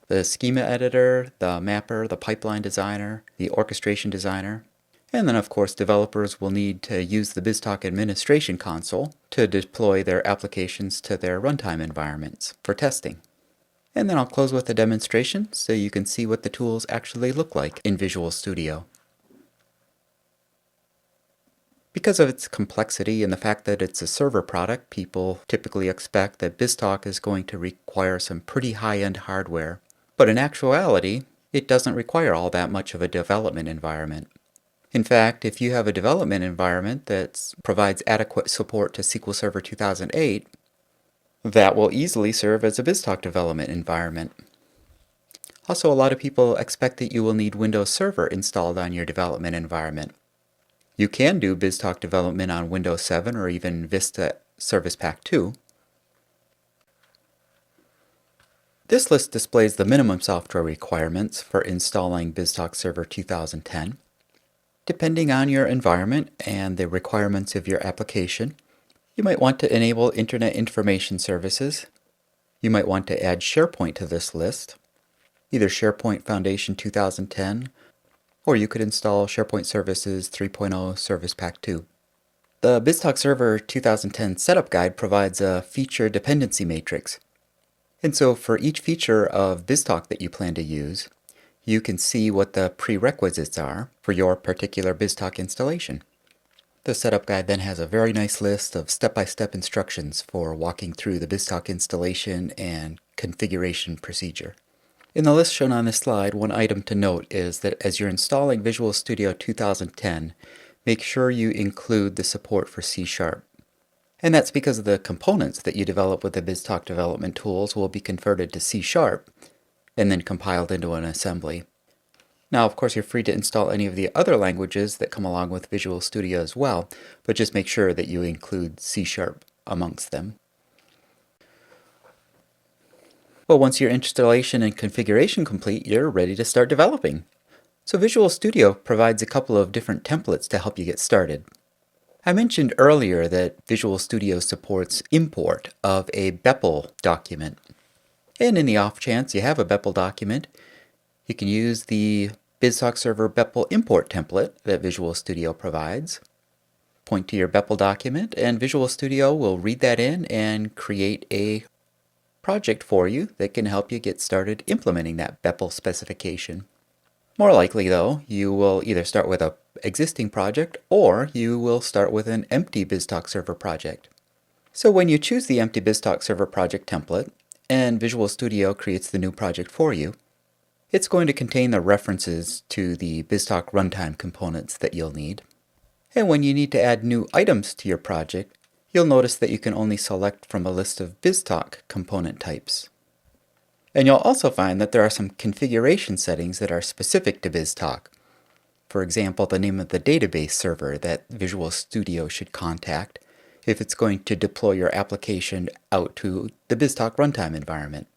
The schema editor, the mapper, the pipeline designer, the orchestration designer, and then of course developers will need to use the BizTalk administration console to deploy their applications to their runtime environments for testing. And then I'll close with a demonstration so you can see what the tools actually look like in Visual Studio. Because of its complexity and the fact that it's a server product, people typically expect that BizTalk is going to require some pretty high-end hardware. But in actuality, it doesn't require all that much of a development environment. In fact, if you have a development environment that provides adequate support to SQL Server 2008, that will easily serve as a BizTalk development environment. Also, a lot of people expect that you will need Windows Server installed on your development environment. You can do BizTalk development on Windows 7 or even Vista Service Pack 2. This list displays the minimum software requirements for installing BizTalk Server 2010. Depending on your environment and the requirements of your application, you might want to enable Internet Information Services. You might want to add SharePoint to this list, either SharePoint Foundation 2010, or you could install SharePoint Services 3.0 Service Pack 2. The BizTalk Server 2010 Setup Guide provides a feature dependency matrix. And so for each feature of BizTalk that you plan to use, you can see what the prerequisites are for your particular BizTalk installation. The setup guide then has a very nice list of step-by-step instructions for walking through the BizTalk installation and configuration procedure. In the list shown on this slide, one item to note is that as you're installing Visual Studio 2010, make sure you include the support for C#. And that's because the components that you develop with the BizTalk development tools will be converted to C# and then compiled into an assembly. Now, of course, you're free to install any of the other languages that come along with Visual Studio as well, but just make sure that you include C# amongst them. Well, once your installation and configuration complete, you're ready to start developing. So Visual Studio provides a couple of different templates to help you get started. I mentioned earlier that Visual Studio supports import of a BEPL document. And in the off chance you have a BEPL document, you can use the BizTalk Server BEPL import template that Visual Studio provides. Point to your BEPL document and Visual Studio will read that in and create a project for you that can help you get started implementing that BEPL specification. More likely though, you will either start with an existing project or you will start with an empty BizTalk Server project. So when you choose the empty BizTalk Server project template and Visual Studio creates the new project for you, it's going to contain the references to the BizTalk runtime components that you'll need. And when you need to add new items to your project, you'll notice that you can only select from a list of BizTalk component types. And you'll also find that there are some configuration settings that are specific to BizTalk. For example, the name of the database server that Visual Studio should contact if it's going to deploy your application out to the BizTalk runtime environment.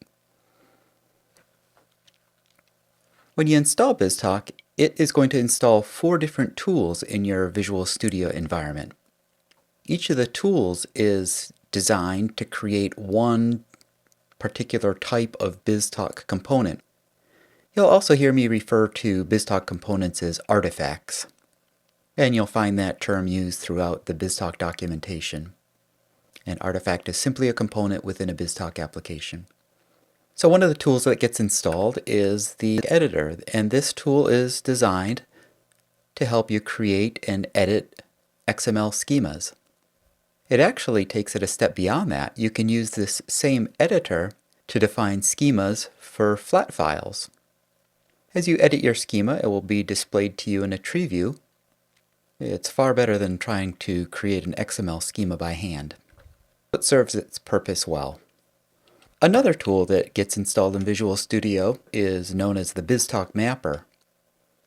When you install BizTalk, it is going to install 4 different tools in your Visual Studio environment. Each of the tools is designed to create one particular type of BizTalk component. You'll also hear me refer to BizTalk components as artifacts, and you'll find that term used throughout the BizTalk documentation. An artifact is simply a component within a BizTalk application. So one of the tools that gets installed is the editor, and this tool is designed to help you create and edit XML schemas. It actually takes it a step beyond that. You can use this same editor to define schemas for flat files. As you edit your schema, it will be displayed to you in a tree view. It's far better than trying to create an XML schema by hand. It serves its purpose well. Another tool that gets installed in Visual Studio is known as the BizTalk Mapper.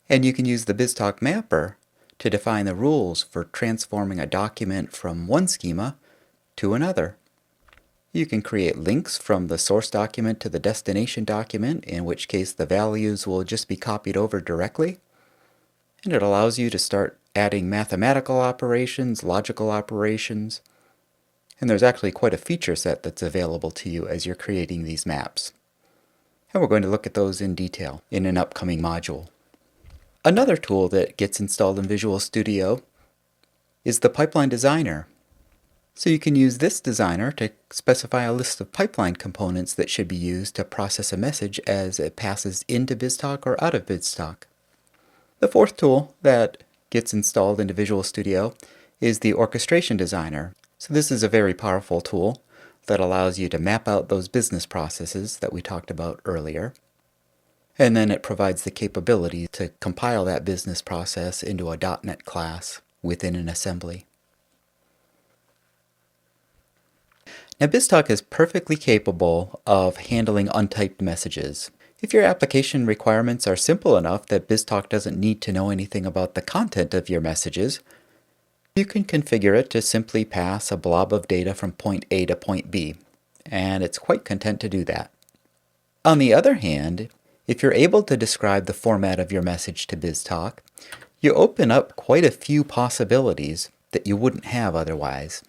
And you can use the BizTalk Mapper to define the rules for transforming a document from one schema to another. You can create links from the source document to the destination document, in which case the values will just be copied over directly. And it allows you to start adding mathematical operations, logical operations, and there's actually quite a feature set that's available to you as you're creating these maps. And we're going to look at those in detail in an upcoming module. Another tool that gets installed in Visual Studio is the Pipeline Designer. So you can use this designer to specify a list of pipeline components that should be used to process a message as it passes into BizTalk or out of BizTalk. The fourth tool that gets installed into Visual Studio is the Orchestration Designer. So this is a very powerful tool that allows you to map out those business processes that we talked about earlier. And then it provides the capability to compile that business process into a .NET class within an assembly. Now BizTalk is perfectly capable of handling untyped messages. If your application requirements are simple enough that BizTalk doesn't need to know anything about the content of your messages, you can configure it to simply pass a blob of data from point A to point B, and it's quite content to do that. On the other hand, if you're able to describe the format of your message to BizTalk, you open up quite a few possibilities that you wouldn't have otherwise.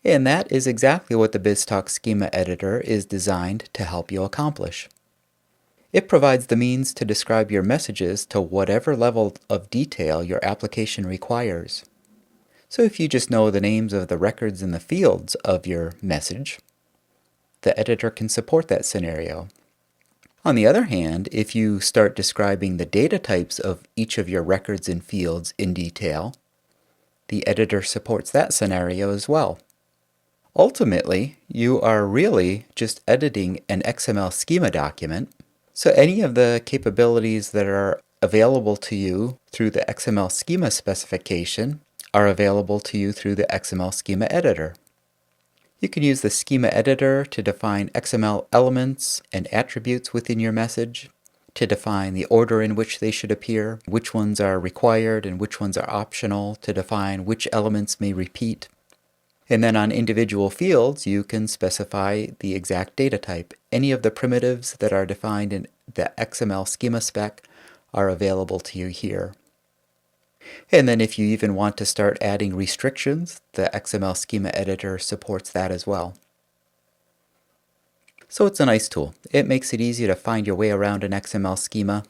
And that is exactly what the BizTalk Schema Editor is designed to help you accomplish. It provides the means to describe your messages to whatever level of detail your application requires. So if you just know the names of the records and the fields of your message, the editor can support that scenario. On the other hand, if you start describing the data types of each of your records and fields in detail, the editor supports that scenario as well. Ultimately, you are really just editing an XML schema document, so any of the capabilities that are available to you through the XML schema specification are available to you through the XML schema editor. You can use the schema editor to define XML elements and attributes within your message, to define the order in which they should appear, which ones are required and which ones are optional, to define which elements may repeat. And then on individual fields, you can specify the exact data type. Any of the primitives that are defined in the XML schema spec are available to you here. And then if you even want to start adding restrictions, the XML schema editor supports that as well. So it's a nice tool. It makes it easy to find your way around an XML schema.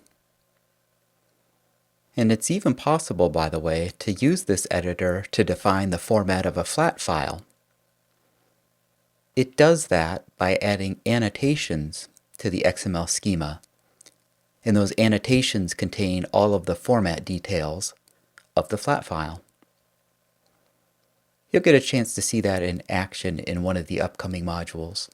And it's even possible, by the way, to use this editor to define the format of a flat file. It does that by adding annotations to the XML schema. And those annotations contain all of the format details of the flat file. You'll get a chance to see that in action in one of the upcoming modules.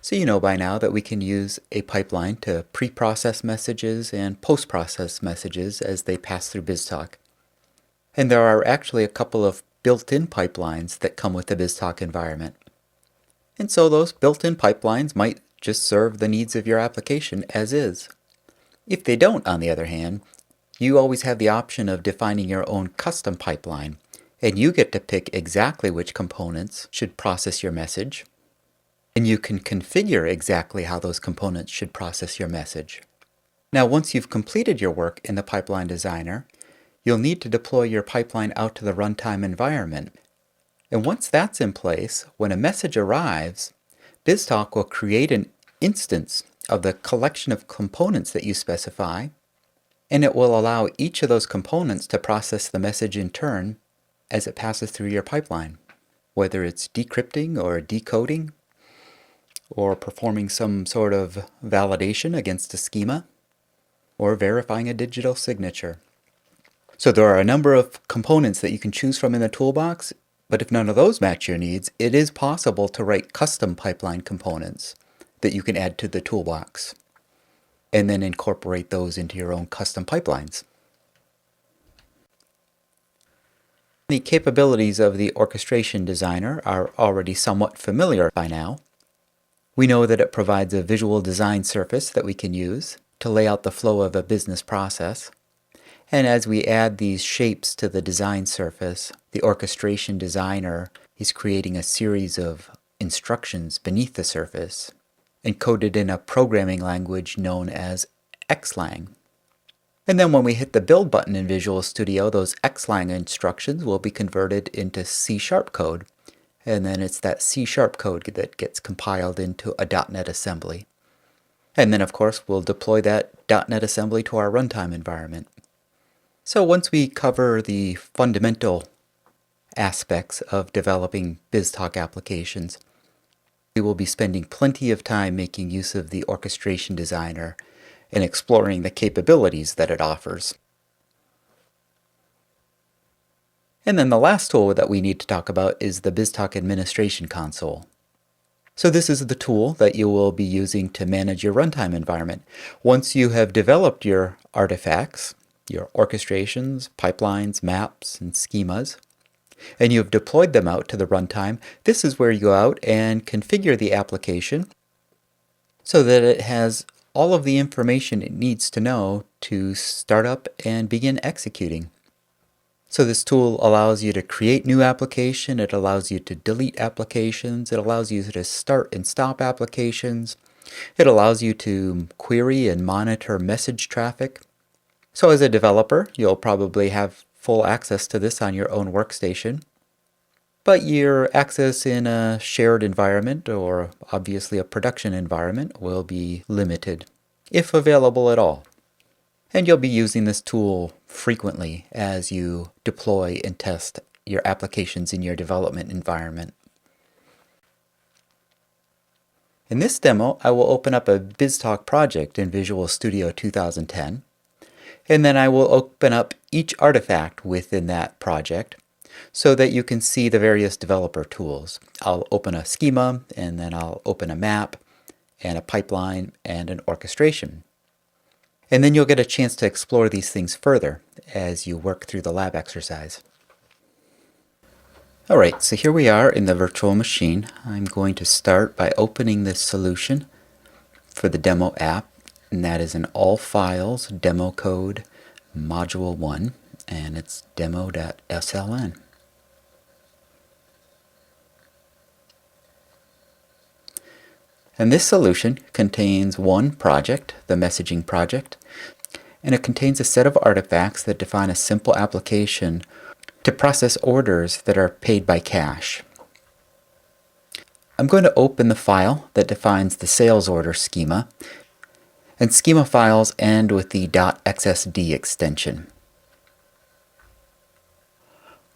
So you know by now that we can use a pipeline to pre-process messages and post-process messages as they pass through BizTalk. And there are actually a couple of built-in pipelines that come with the BizTalk environment. And so those built-in pipelines might just serve the needs of your application as is. If they don't, on the other hand, you always have the option of defining your own custom pipeline, and you get to pick exactly which components should process your message, and you can configure exactly how those components should process your message. Now, once you've completed your work in the Pipeline Designer, you'll need to deploy your pipeline out to the runtime environment. And once that's in place, when a message arrives, BizTalk will create an instance of the collection of components that you specify, and it will allow each of those components to process the message in turn as it passes through your pipeline, whether it's decrypting or decoding, or performing some sort of validation against a schema, or verifying a digital signature. So there are a number of components that you can choose from in the toolbox, but if none of those match your needs, it is possible to write custom pipeline components that you can add to the toolbox, and then incorporate those into your own custom pipelines. The capabilities of the Orchestration Designer are already somewhat familiar by now. We know that it provides a visual design surface that we can use to lay out the flow of a business process. And as we add these shapes to the design surface, the Orchestration Designer is creating a series of instructions beneath the surface, encoded in a programming language known as Xlang. And then when we hit the Build button in Visual Studio, those Xlang instructions will be converted into C# code. And then it's that C# code that gets compiled into a .NET assembly. And then, of course, we'll deploy that .NET assembly to our runtime environment. So once we cover the fundamental aspects of developing BizTalk applications, we will be spending plenty of time making use of the Orchestration Designer and exploring the capabilities that it offers. And then the last tool that we need to talk about is the BizTalk Administration Console. So this is the tool that you will be using to manage your runtime environment. Once you have developed your artifacts, your orchestrations, pipelines, maps, and schemas, and you have deployed them out to the runtime, this is where you go out and configure the application so that it has all of the information it needs to know to start up and begin executing. So this tool allows you to create new application, it allows you to delete applications, it allows you to start and stop applications, it allows you to query and monitor message traffic. So as a developer, you'll probably have full access to this on your own workstation, but your access in a shared environment or obviously a production environment will be limited, if available at all. And you'll be using this tool frequently as you deploy and test your applications in your development environment. In this demo, I will open up a BizTalk project in Visual Studio 2010, and then I will open up each artifact within that project so that you can see the various developer tools. I'll open a schema, and then I'll open a map, and a pipeline, and an orchestration. And then you'll get a chance to explore these things further as you work through the lab exercise. Alright, so here we are in the virtual machine. I'm going to start by opening this solution for the demo app, and that is an all files demo code module 1, and it's demo.sln. And this solution contains one project, the messaging project, and it contains a set of artifacts that define a simple application to process orders that are paid by cash. I'm going to open the file that defines the sales order schema, and schema files end with the .xsd extension.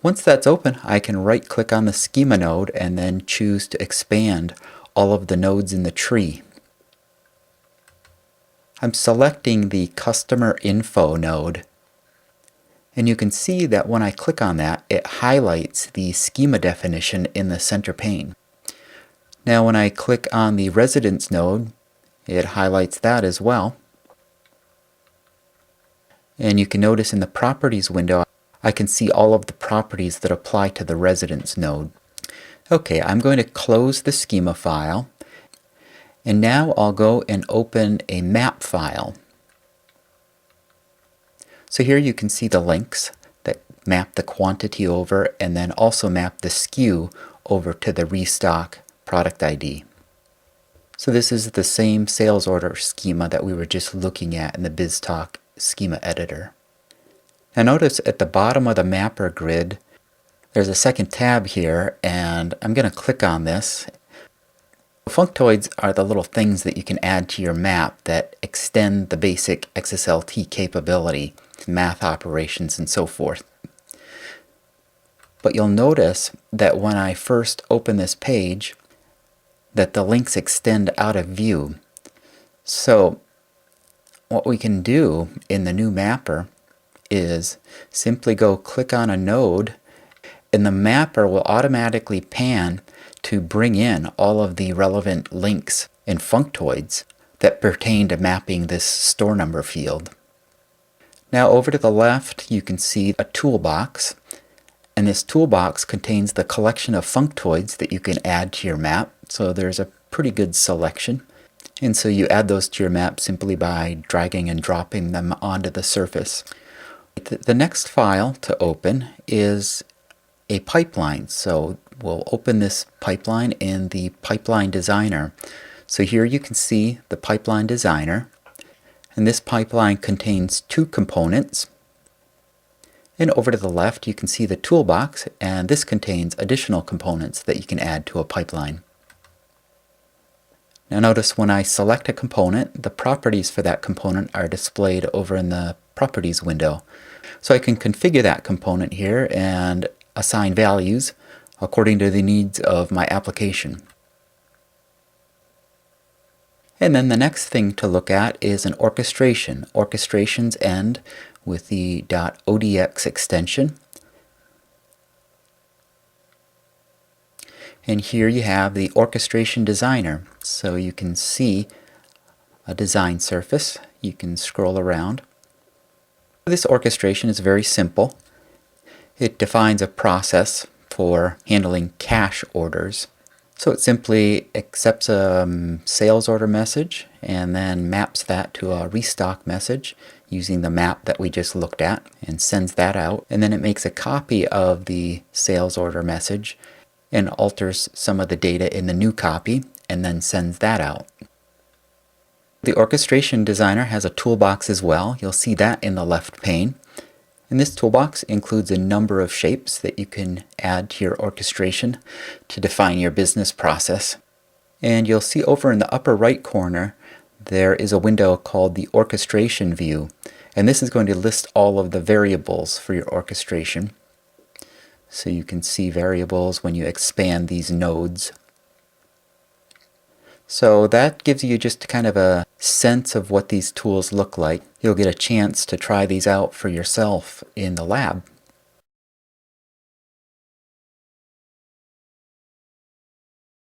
Once that's open, I can right-click on the schema node and then choose to expand all of the nodes in the tree. I'm selecting the Customer Info node, and you can see that when I click on that, it highlights the schema definition in the center pane. Now when I click on the Residence node, it highlights that as well. And you can notice in the Properties window, I can see all of the properties that apply to the Residence node. Okay, I'm going to close the schema file, and now I'll go and open a map file. So here you can see the links that map the quantity over and then also map the SKU over to the restock product ID. So this is the same sales order schema that we were just looking at in the BizTalk schema editor. Now notice at the bottom of the mapper grid, there's a second tab here, and I'm going to click on this. Functoids are the little things that you can add to your map that extend the basic XSLT capability, math operations, and so forth. But you'll notice that when I first open this page, that the links extend out of view. So what we can do in the new mapper is simply go click on a node, and the mapper will automatically pan to bring in all of the relevant links and functoids that pertain to mapping this store number field. Now over to the left you can see a toolbox, and this toolbox contains the collection of functoids that you can add to your map. So there's a pretty good selection, and so you add those to your map simply by dragging and dropping them onto the surface. The next file to open is a pipeline. So we'll open this pipeline in the Pipeline Designer. So here you can see the Pipeline Designer, and this pipeline contains two components. And over to the left you can see the toolbox, and this contains additional components that you can add to a pipeline. Now notice when I select a component, the properties for that component are displayed over in the Properties window. So I can configure that component here and assign values according to the needs of my application. And then the next thing to look at is an orchestration. Orchestrations end with the .odx extension. And here you have the Orchestration Designer. So you can see a design surface. You can scroll around. This orchestration is very simple. It defines a process for handling cash orders. So it simply accepts a sales order message and then maps that to a restock message using the map that we just looked at and sends that out. And then it makes a copy of the sales order message and alters some of the data in the new copy and then sends that out. The Orchestration Designer has a toolbox as well. You'll see that in the left pane. And this toolbox includes a number of shapes that you can add to your orchestration to define your business process. And you'll see over in the upper right corner there is a window called the Orchestration View. And this is going to list all of the variables for your orchestration. So you can see variables when you expand these nodes. So that gives you just kind of a sense of what these tools look like. You'll get a chance to try these out for yourself in the lab.